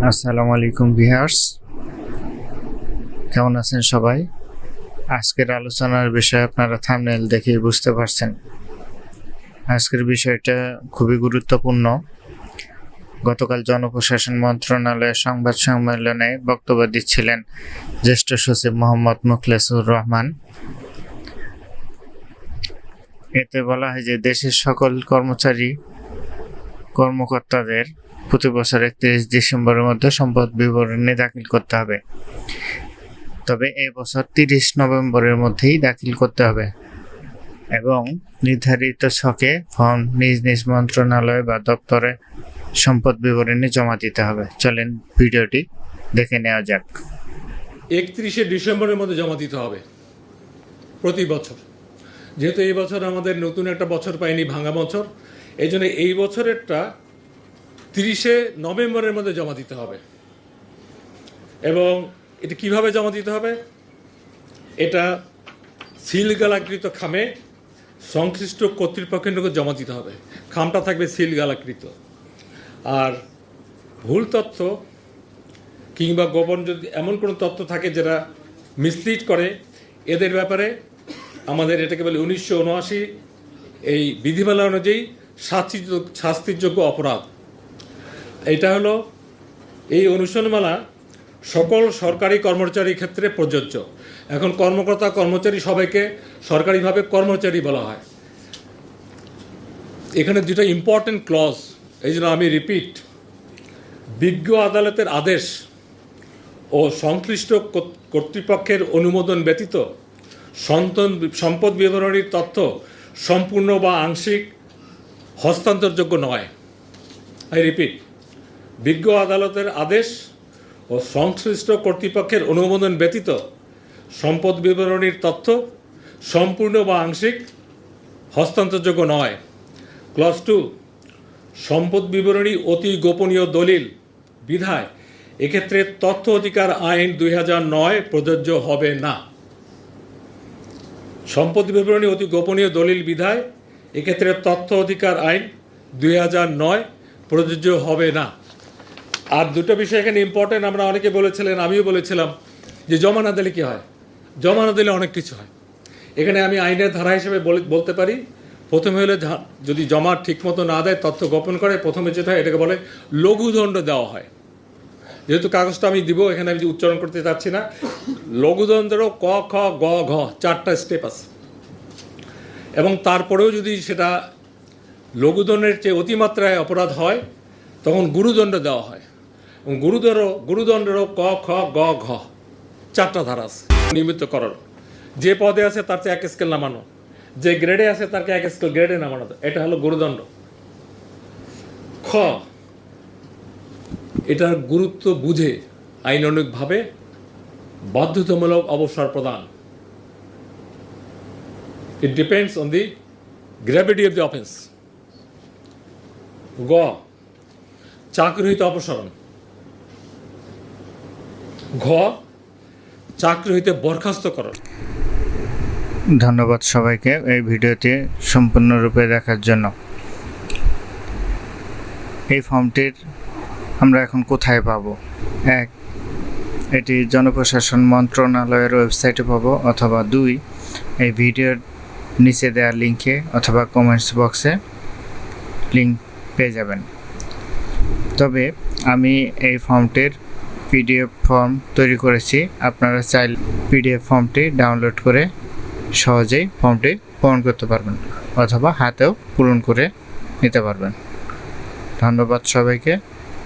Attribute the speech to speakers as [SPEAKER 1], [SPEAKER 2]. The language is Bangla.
[SPEAKER 1] আসসালামু আলাইকুম ভিউয়ার্স, কেমন আছেন সবাই? আজকের আলোচনার বিষয় আপনারা থাম্বনেল দেখে বুঝতে পারছেন। আজকের বিষয়টা খুবই গুরুত্বপূর্ণ। গতকাল জনপ্রশাসন মন্ত্রণালয়ের সংবাদ সম্মেলনে বক্তব্য দিচ্ছিলেন জ্যেষ্ঠ সচিব মোহাম্মদ মুখলেসুর রহমান। এতে বলা হয় যে দেশের সকল কর্মকর্তাদের প্রতি বছর 31 ডিসেম্বরের মধ্যে সম্পদ বিবরণী দাখিল করতে হবে। তবে এই বছর 30 নভেম্বরের মধ্যেই দাখিল করতে হবে এবং নির্ধারিত ছকে ফর্ম নিজ নিজ মন্ত্রণালয় বা দপ্তরে সম্পদ বিবরণী জমা দিতে হবে। চলেন ভিডিওটি দেখে নেওয়া যাক।
[SPEAKER 2] 31শে ডিসেম্বরের মধ্যে জমা দিতে হবে প্রতি বছর। যেহেতু এই বছর আমাদের নতুন একটা বছর পাইনি, ভাঙা বছর, এই জন্য এই বছরেরটা 30শে নভেম্বরের মধ্যে জমা দিতে হবে। এবং এটা কিভাবে জমা দিতে হবে? এটা সিলগালাকৃত খামে সংশ্লিষ্ট কর্তৃপক্ষের নিকট জমা দিতে হবে। খামটা থাকবে সিলগালাকৃত। আর ভুল তথ্য কিংবা গোপন যদি এমন কোনো তথ্য থাকে যেটা মিসলিড করে, এদের ব্যাপারে আমাদের এটাকে বলে 1979 এই বিধিমালা অনুযায়ী শাস্তিযোগ্য অপরাধ। এটা হলো এই অনুসন্ধানমালা সকল সরকারি কর্মচারীর ক্ষেত্রে প্রযোজ্য। এখন কর্মকর্তা কর্মচারী সবাইকে সরকারিভাবে কর্মচারী বলা হয়। এখানে দুটো ইম্পর্টেন্ট ক্লজ, এই জন্য আমি রিপিট, বিজ্ঞ আদালতের আদেশ ও সংশ্লিষ্ট কর্তৃপক্ষের অনুমোদন ব্যতীত সম্পদ বিবরণীর তথ্য সম্পূর্ণ বা আংশিক হস্তান্তরযোগ্য নয়। আই রিপিট, বিজ্ঞ আদালতের আদেশ ও সংশ্লিষ্ট কর্তৃপক্ষের অনুমোদন ব্যতীত সম্পদ বিবরণীর তথ্য সম্পূর্ণ বা আংশিক হস্তান্তরযোগ্য নয়। ক্লজ 2, সম্পদ বিবরণী অতি গোপনীয় দলিল বিধায় এক্ষেত্রে তথ্য অধিকার আইন 2009 প্রযোজ্য হবে না। সম্পদ বিবরণী অতি গোপনীয় দলিল বিধায় এক্ষেত্রে তথ্য অধিকার আইন 2009 প্রযোজ্য হবে না। আর দুটো বিষয় এখানে ইম্পর্টেন্ট, আমরা অনেকে বলেছিলেন, আমিও বলেছিলাম যে জমা না দিলে কী হয়। জমা না দিলে অনেক কিছু হয়। এখানে আমি আইনের ধারা হিসেবে বলতে পারি, প্রথমে হলে যদি জমা ঠিকমতো না দেয়, তথ্য গোপন করে, প্রথমে যেটা হয় এটাকে বলে লঘুদণ্ড দেওয়া হয়। যেহেতু কাগজটা আমি দিব, এখানে আমি উচ্চারণ করতে চাচ্ছি না। লঘুদণ্ডেরও ক, খ, গ, ঘ 4টা স্টেপ আছে। এবং তারপরেও যদি সেটা লঘুদণ্ডের চেয়ে অতিমাত্রায় অপরাধ হয়, তখন গুরুদণ্ড দেওয়া হয়। এবং গুরুদণ্ডেরও ক, খ, গ, ঘ 4টা ধারা আছে। নিয়মিতকরণ, যে পদে আছে তার চেয়ে 1 স্কেল নামানো, যে গ্রেডে আছে তাকে 1 স্কেল গ্রেডে নামানো, এটা হলো গুরুদণ্ড। খ, এটার গুরুত্ব বুঝে আইনানুগভাবে বাধ্যতামূলক অবসর প্রদান। It depends on the gravity of the offence. গ, চাকরি হইতে অপসারণ। ঘ, চাকরি হইতে বরখাস্তকরণ।
[SPEAKER 1] ধন্যবাদ সবাইকে এই ভিডিওটি সম্পূর্ণরূপে দেখার জন্য। এই ফর্মটির আমরা এখন কোথায় পাবো? 1, এটি জনপ্রশাসন মন্ত্রণালয়ের ওয়েবসাইটে পাবো, অথবা 2, এই ভিডিওর নিচে দেওয়া লিঙ্কে অথবা কমেন্টস বক্সে লিঙ্ক পেয়ে যাবেন। তবে আমি এই ফর্মটির পিডিএফ ফর্ম তৈরি করেছি। আপনারা চাইলে পিডিএফ ফর্মটি ডাউনলোড করে সহজেই ফর্মটি পূরণ করতে পারবেন, অথবা হাতেও পূরণ করে নিতে পারবেন। ধন্যবাদ সবাইকে।